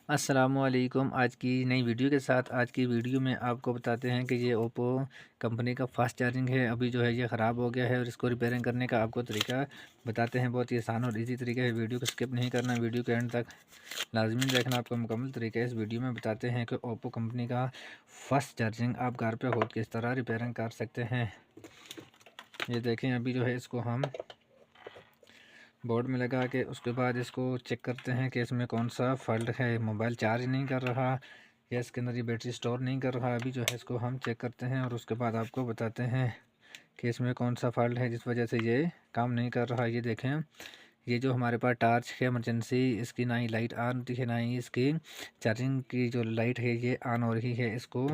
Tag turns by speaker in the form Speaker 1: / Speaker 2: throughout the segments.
Speaker 1: अस्सलामुअलैकुम। आज की नई वीडियो के साथ आज की वीडियो में आपको बताते हैं कि ये ओप्पो कंपनी का फास्ट चार्जिंग है, अभी जो है ये ख़राब हो गया है और इसको रिपेयरिंग करने का आपको तरीका बताते हैं। बहुत ही आसान और इजी तरीका है। वीडियो को स्किप नहीं करना, वीडियो के एंड तक लाजमी देखना। आपको मुकम्मल तरीका इस वीडियो में बताते हैं कि ओप्पो कंपनी का फास्ट चार्जिंग आप घर पर खुद किस तरह रिपेयरिंग कर सकते हैं। ये देखें, अभी जो है इसको हम बोर्ड में लगा के उसके बाद इसको चेक करते हैं कि इसमें कौन सा फॉल्ट है। मोबाइल चार्ज नहीं कर रहा या इसके अंदर ये बैटरी स्टोर नहीं कर रहा। अभी जो है इसको हम चेक करते हैं और उसके बाद आपको बताते हैं कि इसमें कौन सा फॉल्ट है जिस वजह से ये काम नहीं कर रहा। ये देखें, ये जो हमारे पास टार्च है इमरजेंसी, इसकी ना ही लाइट ऑन होती है ना ही इसकी चार्जिंग की जो लाइट है ये ऑन हो रही है। इसको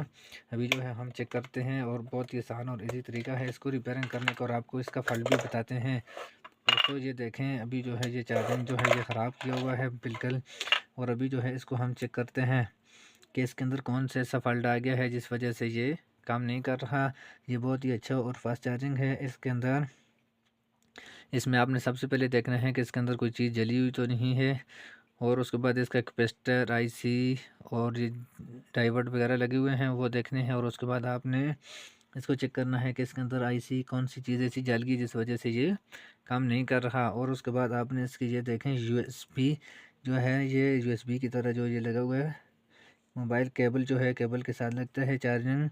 Speaker 1: अभी जो है हम चेक करते हैं और बहुत ही आसान और इजी तरीका है इसको रिपेयरिंग करने का और आपको इसका फॉल्ट भी बताते हैं। दोस्तों ये देखें, अभी जो है ये चार्जिंग जो है ये ख़राब किया हुआ है बिल्कुल। और अभी जो है इसको हम चेक करते हैं कि इसके अंदर कौन सा ऐसा फॉल्ट आ गया है जिस वजह से ये काम नहीं कर रहा। ये बहुत ही अच्छा और फास्ट चार्जिंग है। इसके अंदर इसमें आपने सबसे पहले देखना है कि इसके अंदर कोई चीज़ जली हुई तो नहीं है, और उसके बाद इसका कैपेसिटर, आईसी और ये डाइवर्ट वगैरह लगे हुए हैं वो देखने हैं। और उसके बाद आपने इसको चेक करना है कि इसके अंदर आईसी कौन सी चीज़ ऐसी जल गई जिस वजह से ये काम नहीं कर रहा। और उसके बाद आपने इसकी ये देखें यूएसबी जो है, ये यूएसबी की तरह जो ये लगा हुआ है मोबाइल केबल जो है, केबल के साथ लगता है चार्जिंग,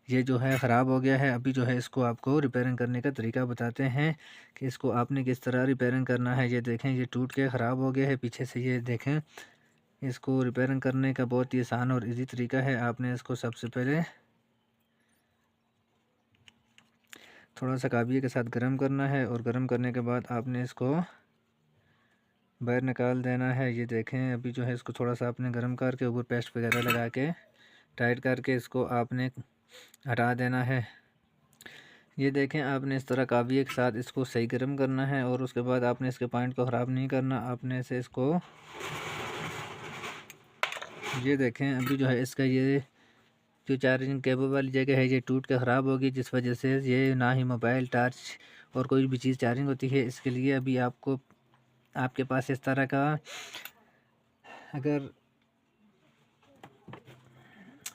Speaker 1: ये जो है ख़राब हो गया है। अभी जो है इसको आपको रिपेयरिंग करने का तरीका बताते हैं कि इसको आपने किस तरह रिपेयरिंग करना है। ये देखें, ये टूट के ख़राब हो गया है पीछे से। ये देखें, इसको रिपेयरिंग करने का बहुत ही आसान और इजी तरीका है। आपने इसको सबसे पहले थोड़ा सा काबिये के साथ गर्म करना है और गर्म करने के बाद आपने इसको बाहर निकाल देना है। ये देखें, अभी जो है इसको थोड़ा सा आपने गर्म करके ऊपर पेस्ट वगैरह लगा के टाइट करके इसको आपने हटा देना है। ये देखें, आपने इस तरह काबिये के साथ इसको सही गर्म करना है और उसके बाद आपने इसके पॉइंट को ख़राब नहीं करना। आपने इसे इसको ये देखें, अभी जो है इसका ये जो चार्जिंग केबल वाली जगह है ये टूट के ख़राब होगी, जिस वजह से ये ना ही मोबाइल, टॉर्च और कोई भी चीज़ चार्जिंग होती है। इसके लिए अभी आपको आपके पास इस तरह का अगर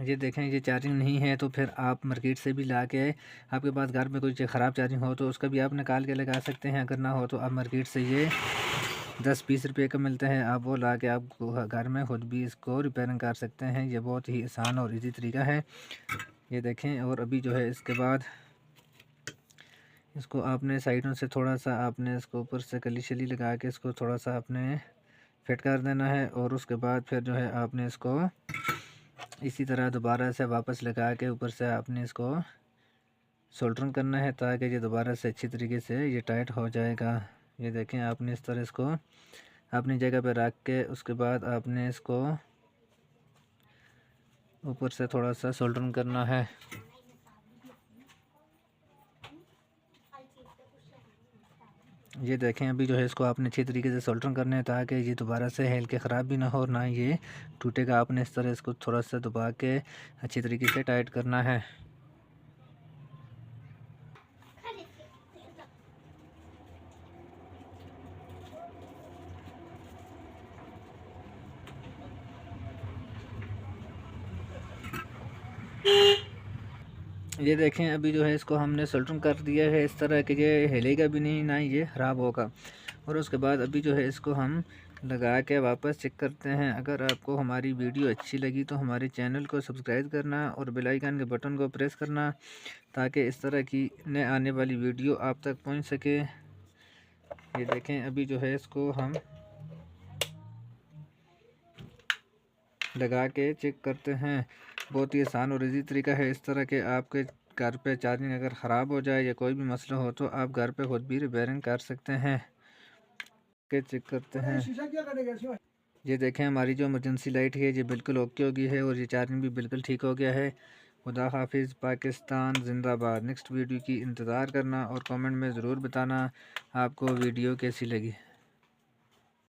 Speaker 1: ये देखें ये चार्जिंग नहीं है तो फिर आप मार्केट से भी ला के, आपके पास घर में कोई ख़राब चार्जिंग हो तो उसका भी आप निकाल के लगा सकते हैं। अगर ना हो तो आप मार्केट से ये 10-20 रुपये का मिलता है, आप वो ला के आप घर में खुद भी इसको रिपेयरिंग कर सकते हैं। ये बहुत ही आसान और इजी तरीका है। ये देखें, और अभी जो है इसके बाद इसको आपने साइडों से थोड़ा सा आपने इसको ऊपर से कली शली लगा के इसको थोड़ा सा आपने फिट कर देना है। और उसके बाद फिर जो है आपने इसको इसी तरह दोबारा से वापस लगा के ऊपर से आपने इसको सोल्डरिंग करना है ताकि ये दोबारा से अच्छी तरीके से ये टाइट हो जाएगा। ये देखें, आपने इस तरह इसको अपनी जगह पर रख के उसके बाद आपने इसको ऊपर से थोड़ा सा सोल्डरिंग करना है। ये देखें, अभी जो है इसको आपने अच्छी तरीके से सोल्डरिंग करना है ताकि ये दोबारा से हिल के ख़राब भी ना हो और ना ये टूटेगा। आपने इस तरह इसको थोड़ा सा दबा के अच्छी तरीके से टाइट करना है। ये देखें, अभी जो है इसको हमने सोल्डरिंग कर दिया है इस तरह कि ये हिलेगा भी नहीं, ना ही ये ख़राब होगा। और उसके बाद अभी जो है इसको हम लगा के वापस चेक करते हैं। अगर आपको हमारी वीडियो अच्छी लगी तो हमारे चैनल को सब्सक्राइब करना और बेल आइकन के बटन को प्रेस करना ताकि इस तरह की नए आने वाली वीडियो आप तक पहुंच सके। ये देखें, अभी जो है इसको हम लगा के चेक करते हैं। बहुत ही आसान और इजी तरीका है। इस तरह के आपके घर पे चार्जिंग अगर ख़राब हो जाए या कोई भी मसला हो तो आप घर पे खुद भी रिपेयरिंग कर सकते हैं। के चेक करते हैं। ये देखें, हमारी जो इमरजेंसी लाइट है ये बिल्कुल ओके हो गई है और ये चार्जिंग भी बिल्कुल ठीक हो गया है। खुदा हाफिज़, पाकिस्तान जिंदाबाद। नेक्स्ट वीडियो की इंतज़ार करना और कमेंट में ज़रूर बताना आपको वीडियो कैसी लगी।